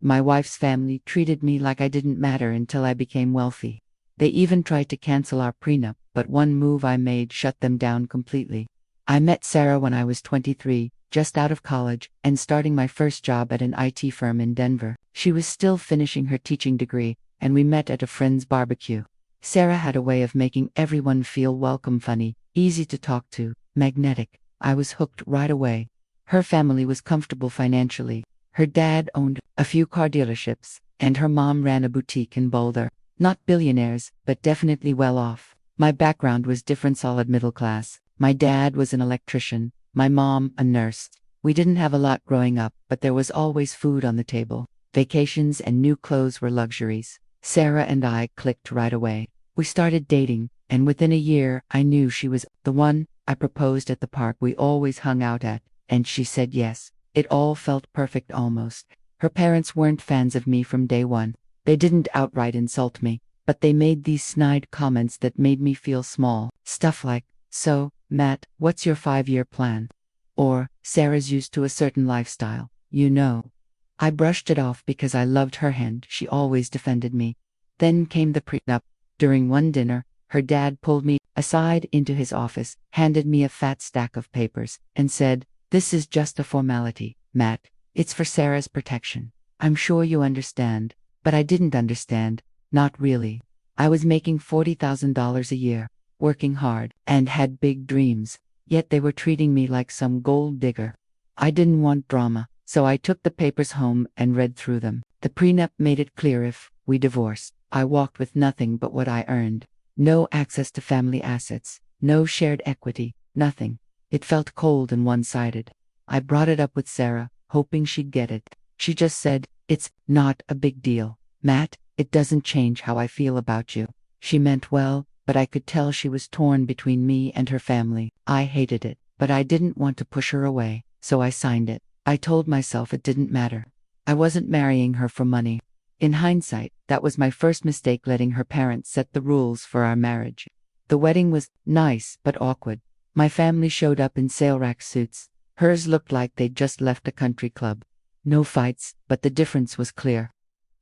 My wife's family treated me like I didn't matter until I became wealthy. They even tried to cancel our prenup, but one move I made shut them down completely. I met Sarah when I was 23, just out of college, and starting my first job at an IT firm in Denver. She was still finishing her teaching degree, and we met at a friend's barbecue. Sarah had a way of making everyone feel welcome, funny, easy to talk to, magnetic. I was hooked right away. Her family was comfortable financially. Her dad owned a few car dealerships, and her mom ran a boutique in Boulder. Not billionaires, but definitely well off. My background was different, solid middle class. My dad was an electrician, my mom a nurse. We didn't have a lot growing up, but there was always food on the table. Vacations and new clothes were luxuries. Sarah and I clicked right away. We started dating, and within a year, I knew she was the one. I proposed at the park we always hung out at, and she said yes. It all felt perfect almost. Her parents weren't fans of me from day one. They didn't outright insult me, but they made these snide comments that made me feel small. Stuff like, "So, Matt, what's your 5-year plan?" Or, "Sarah's used to a certain lifestyle, you know." I brushed it off because I loved her and she always defended me. Then came the prenup. During one dinner, her dad pulled me aside into his office, handed me a fat stack of papers, and said, "This is just a formality, Matt. It's for Sarah's protection. I'm sure you understand." But I didn't understand. Not really. I was making $40,000 a year, working hard, and had big dreams, yet they were treating me like some gold digger. I didn't want drama, so I took the papers home and read through them. The prenup made it clear if we divorced, I walked with nothing but what I earned. No access to family assets, no shared equity, nothing. It felt cold and one-sided. I brought it up with Sarah, hoping she'd get it. She just said, "It's not a big deal, Matt. It doesn't change how I feel about you." She meant well, but I could tell she was torn between me and her family. I hated it, but I didn't want to push her away, so I signed it. I told myself it didn't matter. I wasn't marrying her for money. In hindsight, that was my first mistake, letting her parents set the rules for our marriage. The wedding was nice but awkward. My family showed up in sailrack suits. Hers looked like they'd just left a country club. No fights, but the difference was clear.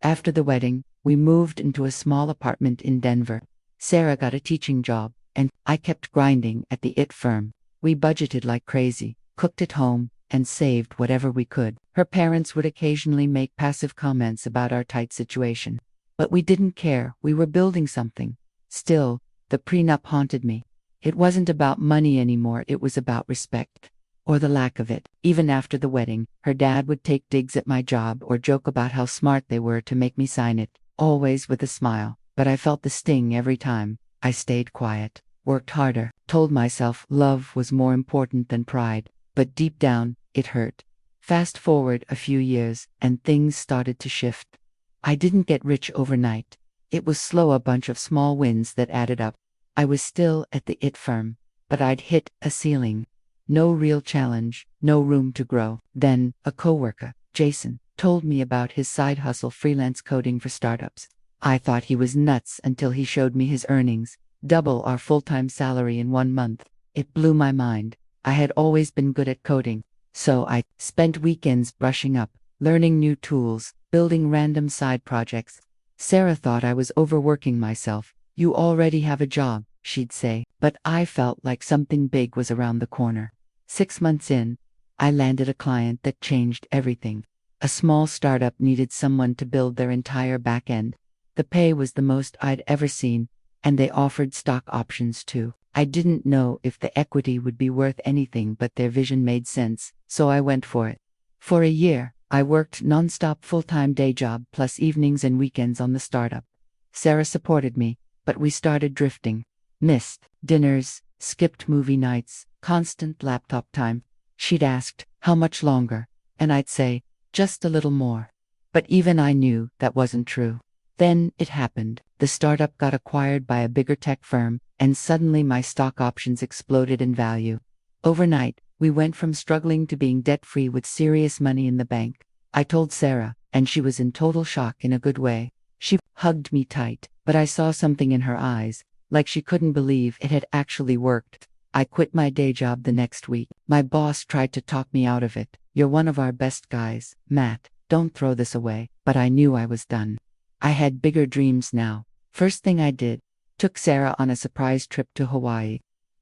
After the wedding, we moved into a small apartment in Denver. Sarah got a teaching job, and I kept grinding at the IT firm. We budgeted like crazy, cooked at home, and saved whatever we could. Her parents would occasionally make passive comments about our tight situation. But we didn't care, we were building something. Still, the prenup haunted me. It wasn't about money anymore, it was about respect. Or the lack of it. Even after the wedding, her dad would take digs at my job or joke about how smart they were to make me sign it, always with a smile. But I felt the sting every time. I stayed quiet, worked harder, told myself love was more important than pride. But deep down, it hurt. Fast forward a few years, and things started to shift. I didn't get rich overnight. It was slow, a bunch of small wins that added up. I was still at the IT firm, but I'd hit a ceiling. No real challenge, no room to grow. Then, a coworker, Jason, told me about his side hustle, freelance coding for startups. I thought he was nuts until he showed me his earnings, double our full-time salary in 1 month. It blew my mind. I had always been good at coding, so I spent weekends brushing up, learning new tools, building random side projects. Sarah thought I was overworking myself. "You already have a job," she'd say, but I felt like something big was around the corner. 6 months in, I landed a client that changed everything. A small startup needed someone to build their entire back end. The pay was the most I'd ever seen, and they offered stock options too. I didn't know if the equity would be worth anything, but their vision made sense, so I went for it. For a year, I worked non-stop, full-time day job plus evenings and weekends on the startup. Sarah supported me, but we started drifting. Missed dinners, skipped movie nights, constant laptop time. She'd asked, "How much longer?" And I'd say, "Just a little more." But even I knew that wasn't true. Then it happened. The startup got acquired by a bigger tech firm, and suddenly my stock options exploded in value. Overnight, we went from struggling to being debt-free with serious money in the bank. I told Sarah, and she was in total shock in a good way. She hugged me tight, but I saw something in her eyes, like she couldn't believe it had actually worked. I quit my day job the next week. My boss tried to talk me out of it. "You're one of our best guys, Matt. don't throw this away. But I knew I was done. I had bigger dreams now. First thing I did, took Sarah on a surprise trip to Hawaii.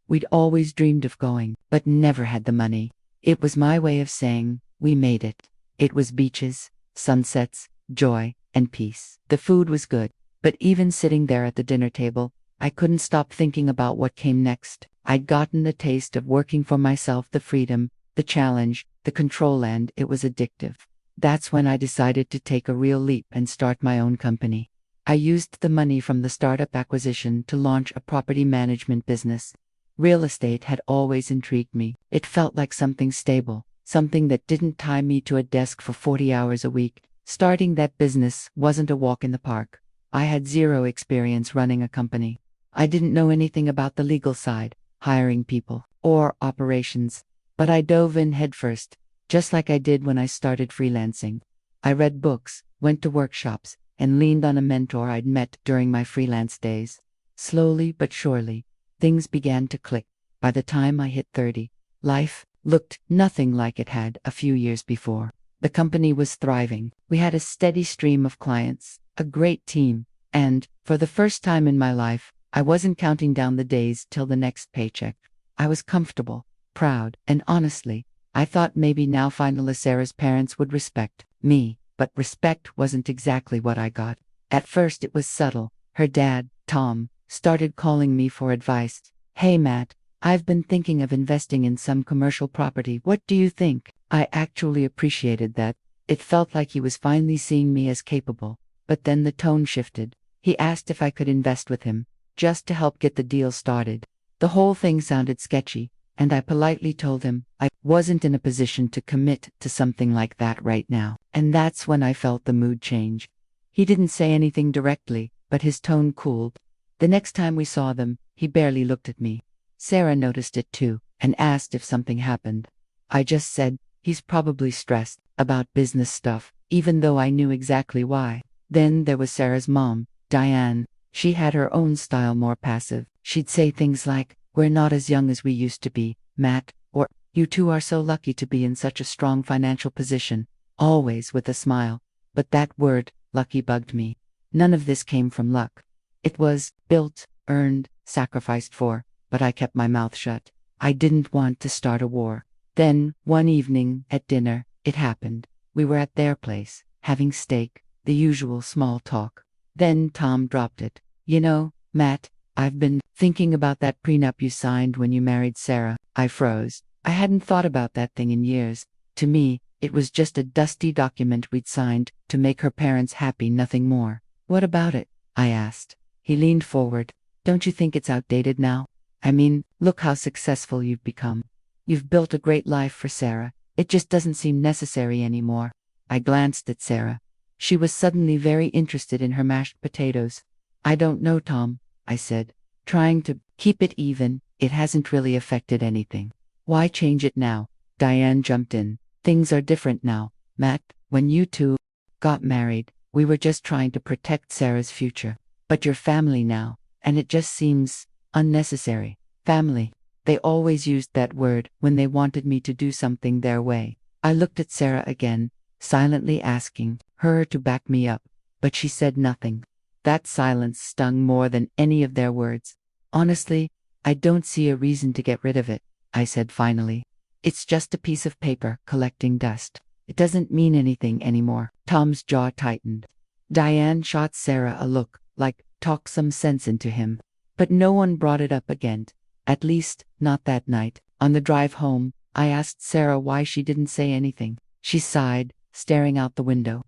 We'd always dreamed of going, but never had the money. It was my way of saying, we made it. It was beaches, sunsets, joy, and peace. The food was good, but even sitting there at the dinner table, I couldn't stop thinking about what came next. I'd gotten the taste of working for myself, the freedom, the challenge, the control, and it was addictive. That's when I decided to take a real leap and start my own company. I used the money from the startup acquisition to launch a property management business. Real estate had always intrigued me. It felt like something stable, something that didn't tie me to a desk for 40 hours a week. Starting that business wasn't a walk in the park. I had zero experience running a company. I didn't know anything about the legal side, hiring people, or operations. But I dove in headfirst, just like I did when I started freelancing. I read books, went to workshops, and leaned on a mentor I'd met during my freelance days. Slowly but surely, things began to click. By the time I hit 30, life looked nothing like it had a few years before. The company was thriving. We had a steady stream of clients, a great team, and, for the first time in my life, I wasn't counting down the days till the next paycheck. I was comfortable, proud, and honestly, I thought maybe now finally Sarah's parents would respect me, but respect wasn't exactly what I got. At first it was subtle. Her dad, Tom, started calling me for advice. Hey Matt, I've been thinking of investing in some commercial property. What do you think? I actually appreciated that. It felt like he was finally seeing me as capable. But then the tone shifted. He asked if I could invest with him, just to help get the deal started. The whole thing sounded sketchy, and I politely told him I wasn't in a position to commit to something like that right now. And that's when I felt the mood change. He didn't say anything directly, but his tone cooled. The next time we saw them, he barely looked at me. Sarah noticed it too, and asked if something happened. I just said, he's probably stressed about business stuff, even though I knew exactly why. Then there was Sarah's mom, Diane. She had her own style, more passive. She'd say things like, we're not as young as we used to be, Matt, or, you two are so lucky to be in such a strong financial position, always with a smile. But that word, lucky, bugged me. None of this came from luck. It was built, earned, sacrificed for, but I kept my mouth shut. I didn't want to start a war. Then, one evening, at dinner, it happened. We were at their place, having steak, the usual small talk. Then Tom dropped it. You know, Matt, I've been thinking about that prenup you signed when you married Sarah. I froze. I hadn't thought about that thing in years. To me, it was just a dusty document we'd signed to make her parents happy, nothing more. What about it? I asked. He leaned forward. Don't you think it's outdated now? I mean, look how successful you've become. You've built a great life for Sarah. It just doesn't seem necessary anymore. I glanced at Sarah. She was suddenly very interested in her mashed potatoes. I don't know, Tom, I said, trying to keep it even. It hasn't really affected anything. Why change it now? Diane jumped in. Things are different now, Matt. When you two got married, we were just trying to protect Sarah's future. But you're family now, and it just seems unnecessary. Family. They always used that word when they wanted me to do something their way. I looked at Sarah again, silently asking her to back me up, but she said nothing. That silence stung more than any of their words. Honestly, I don't see a reason to get rid of it, I said finally. It's just a piece of paper collecting dust. It doesn't mean anything anymore. Tom's jaw tightened. Diane shot Sarah a look, like, talk some sense into him. But no one brought it up again. At least, not that night. On the drive home, I asked Sarah why she didn't say anything. She sighed, staring out the window.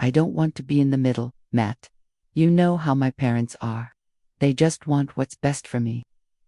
I don't want to be in the middle, Matt. You know how my parents are. They just want what's best for me.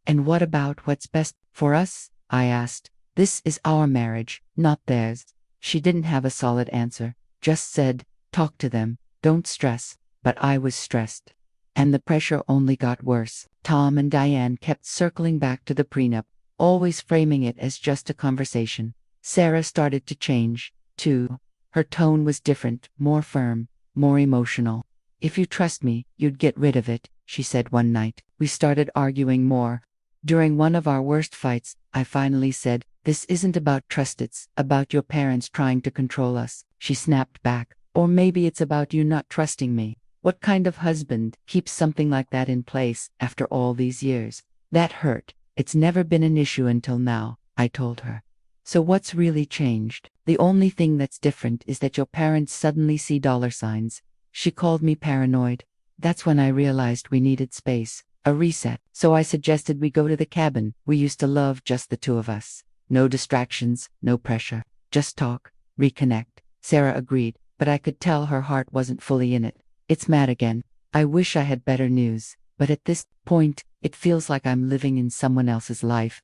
And what about what's best for us? I asked. This is our marriage, not theirs. She didn't have a solid answer, just said, talk to them, don't stress. But I was stressed. And the pressure only got worse. Tom and Diane kept circling back to the prenup, always framing it as just a conversation. Sarah started to change, too. Her tone was different, more firm, more emotional. If you trust me, you'd get rid of it, she said one night. We started arguing more. During one of our worst fights, I finally said, This isn't about trust, it's about your parents trying to control us, she snapped back. Or maybe it's about you not trusting me. What kind of husband keeps something like that in place after all these years? That hurt. It's never been an issue until now, I told her. So what's really changed? The only thing that's different is that your parents suddenly see dollar signs. She called me paranoid. That's when I realized we needed space, a reset. So I suggested we go to the cabin we used to love, just the two of us. No distractions, no pressure. Just talk, reconnect. Sarah agreed, but I could tell her heart wasn't fully in it. It's Matt again. I wish I had better news, but at this point, it feels like I'm living in someone else's life.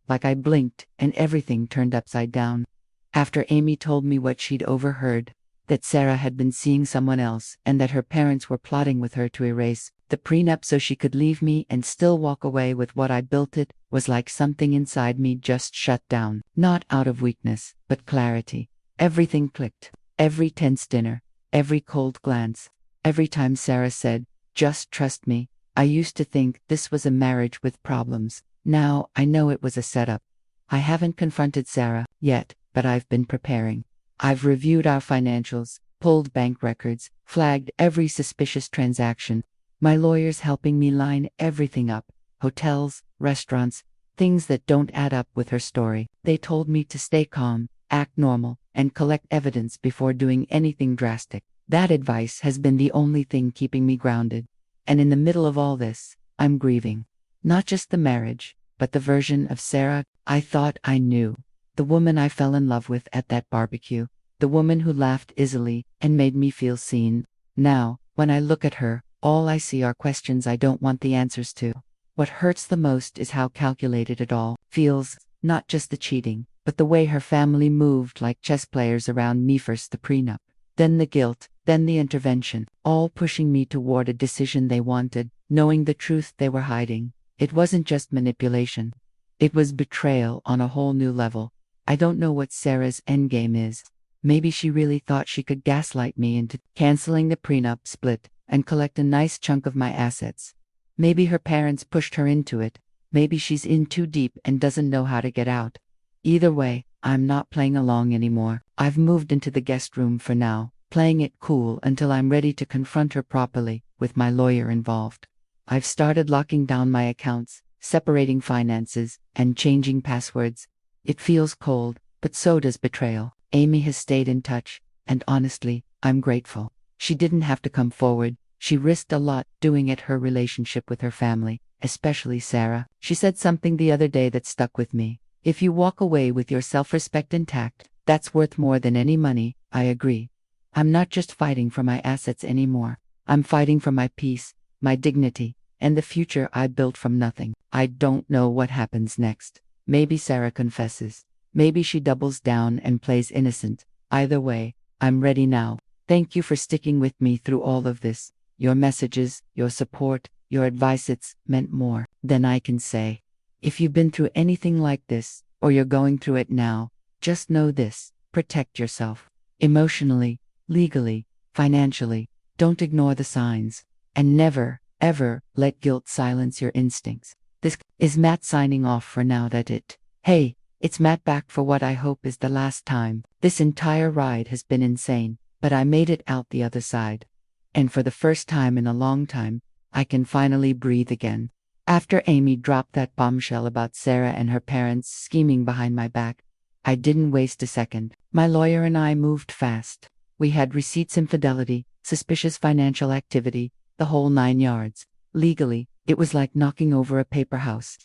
Like I blinked and everything turned upside down. After Amy told me what she'd overheard, that Sarah had been seeing someone else and that her parents were plotting with her to erase the prenup so she could leave me and still walk away with what I built, it was like something inside me just shut down. Not out of weakness, but clarity. Everything clicked. Every tense dinner, every cold glance, every time Sarah said, "Just trust me." I used to think this was a marriage with problems. Now I know it was a setup. I haven't confronted Sarah yet, but I've been preparing. I've reviewed our financials, pulled bank records, flagged every suspicious transaction. My lawyer's helping me line everything up. Hotels, restaurants, things that don't add up with her story. They told me to stay calm, act normal, and collect evidence before doing anything drastic. That advice has been the only thing keeping me grounded. And in the middle of all this, I'm grieving. Not just the marriage, but the version of Sarah I thought I knew. The woman I fell in love with at that barbecue. The woman who laughed easily and made me feel seen. Now, when I look at her, all I see are questions I don't want the answers to. What hurts the most is how calculated it all feels, not just the cheating, but the way her family moved like chess players around me. First the prenup, then the guilt, then the intervention, all pushing me toward a decision they wanted, knowing the truth they were hiding. It wasn't just manipulation. It was betrayal on a whole new level. I don't know what Sarah's endgame is. Maybe she really thought she could gaslight me into canceling the prenup split and collect a nice chunk of my assets. Maybe her parents pushed her into it. Maybe she's in too deep and doesn't know how to get out. Either way, I'm not playing along anymore. I've moved into the guest room for now, playing it cool until I'm ready to confront her properly, with my lawyer involved. I've started locking down my accounts, separating finances, and changing passwords. It feels cold, but so does betrayal. Amy has stayed in touch, and honestly, I'm grateful. She didn't have to come forward. She risked a lot doing it. Her relationship with her family, especially Sarah. She said something the other day that stuck with me. If you walk away with your self-respect intact, that's worth more than any money. I agree. I'm not just fighting for my assets anymore. I'm fighting for my peace, my dignity, and the future I built from nothing. I don't know what happens next. Maybe Sarah confesses. Maybe she doubles down and plays innocent. Either way, I'm ready now. Thank you for sticking with me through all of this. Your messages, your support, your advice, it's meant more than I can say. If you've been through anything like this, or you're going through it now, just know this: protect yourself. Emotionally, legally, financially. Don't ignore the signs. And never, ever, let guilt silence your instincts. This is Matt signing off for now. That's it. Hey, it's Matt back for what I hope is the last time. This entire ride has been insane, but I made it out the other side. And for the first time in a long time, I can finally breathe again. After Amy dropped that bombshell about Sarah and her parents scheming behind my back, I didn't waste a second. My lawyer and I moved fast. We had receipts, infidelity, suspicious financial activity, the whole 9 yards. Legally, it was like knocking over a paper house.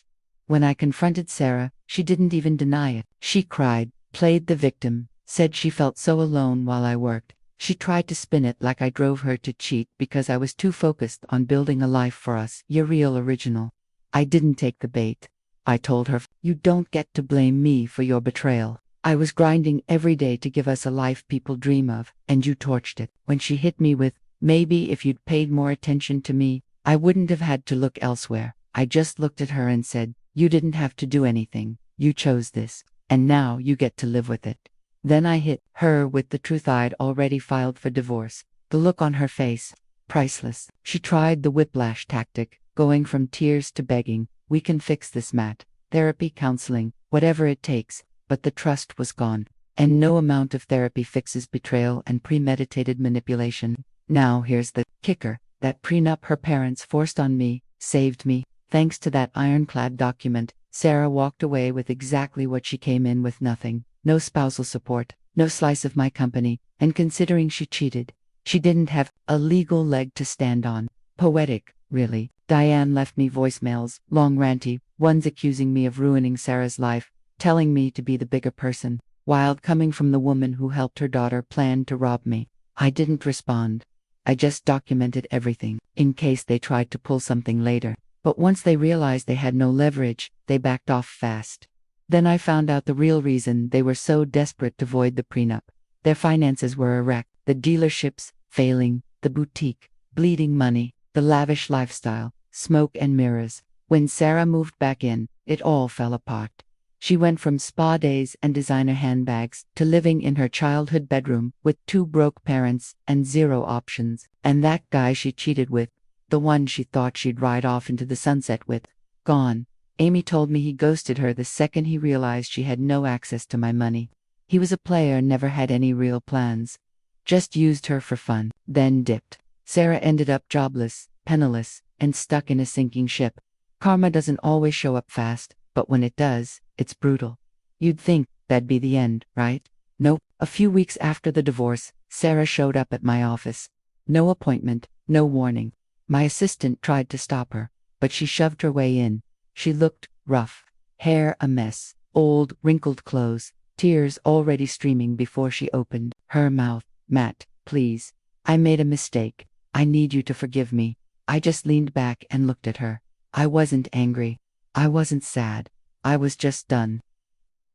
When I confronted Sarah, she didn't even deny it. She cried, played the victim, said she felt so alone while I worked. She tried to spin it like I drove her to cheat because I was too focused on building a life for us. You're real original. I didn't take the bait. I told her, you don't get to blame me for your betrayal. I was grinding every day to give us a life people dream of, and you torched it. When she hit me with, maybe if you'd paid more attention to me, I wouldn't have had to look elsewhere. I just looked at her and said, you didn't have to do anything. You chose this, and now you get to live with it. Then I hit her with the truth. I'd already filed for divorce. The look on her face, priceless. She tried the whiplash tactic, going from tears to begging. We can fix this, Matt. Therapy, counseling, whatever it takes. but the trust was gone. And no amount of therapy fixes betrayal and premeditated manipulation. Now here's the kicker. That prenup her parents forced on me saved me. Thanks to that ironclad document, Sarah walked away with exactly what she came in with: nothing. No spousal support, no slice of my company, and considering she cheated, she didn't have a legal leg to stand on. Poetic, really. Diane left me voicemails, long ranty, ones accusing me of ruining Sarah's life, telling me to be the bigger person. Wild coming from the woman who helped her daughter plan to rob me. I didn't respond. I just documented everything, in case they tried to pull something later. But once they realized they had no leverage, they backed off fast. Then I found out the real reason they were so desperate to void the prenup. Their finances were a wreck. The dealerships, failing, the boutique, bleeding money, the lavish lifestyle, smoke and mirrors. When Sarah moved back in, it all fell apart. She went from spa days and designer handbags to living in her childhood bedroom with 2 broke parents and 0 options. And that guy she cheated with, the one she thought she'd ride off into the sunset with, gone. Amy told me he ghosted her the second he realized she had no access to my money. He was a player and never had any real plans. Just used her for fun, then dipped. Sarah ended up jobless, penniless, and stuck in a sinking ship. Karma doesn't always show up fast, but when it does, it's brutal. You'd think that'd be the end, right? Nope. A few weeks after the divorce, Sarah showed up at my office. No appointment, no warning. My assistant tried to stop her, but she shoved her way in. She looked rough, hair a mess, old, wrinkled clothes, tears already streaming before she opened her mouth. Matt, please. I made a mistake. I need you to forgive me. I just leaned back and looked at her. I wasn't angry. I wasn't sad. I was just done.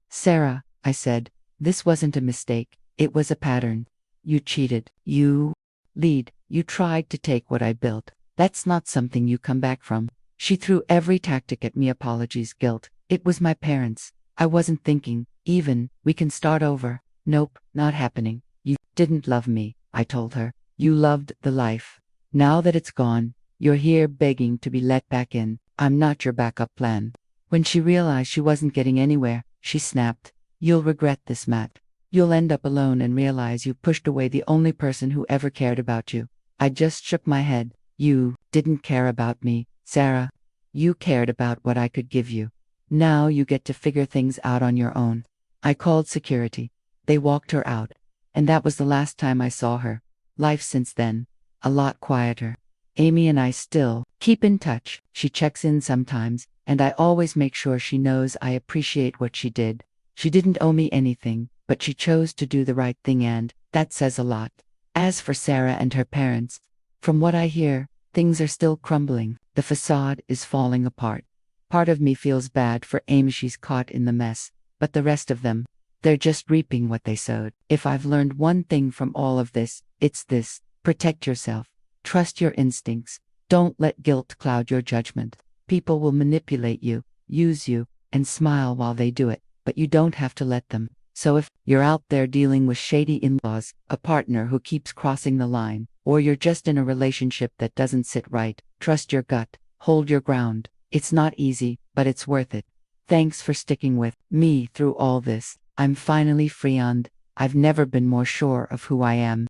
Sarah, I said, this wasn't a mistake. It was a pattern. You cheated. You lied. You tried to take what I built. That's not something you come back from. She threw every tactic at me: apologies, guilt. It was my parents. I wasn't thinking, even, we can start over. Nope, not happening. You didn't love me, I told her. You loved the life. Now that it's gone, you're here begging to be let back in. I'm not your backup plan. When she realized she wasn't getting anywhere, she snapped. You'll regret this, Matt. You'll end up alone and realize you pushed away the only person who ever cared about you. I just shook my head. You didn't care about me, Sarah. You cared about what I could give you. Now you get to figure things out on your own. I called security. They walked her out. And that was the last time I saw her. Life since then, a lot quieter. Amy and I still keep in touch. She checks in sometimes, and I always make sure she knows I appreciate what she did. She didn't owe me anything, but she chose to do the right thing, and that says a lot. As for Sarah and her parents, from what I hear, things are still crumbling. The facade is falling apart. Part of me feels bad for Amy. She's caught in the mess, but the rest of them, they're just reaping what they sowed. If I've learned one thing from all of this, it's this: protect yourself. Trust your instincts. Don't let guilt cloud your judgment. People will manipulate you, use you, and smile while they do it, but you don't have to let them. So if you're out there dealing with shady in-laws, a partner who keeps crossing the line, or you're just in a relationship that doesn't sit right, trust your gut. Hold your ground. It's not easy, but it's worth it. Thanks for sticking with me through all this. I'm finally free, and I've never been more sure of who I am.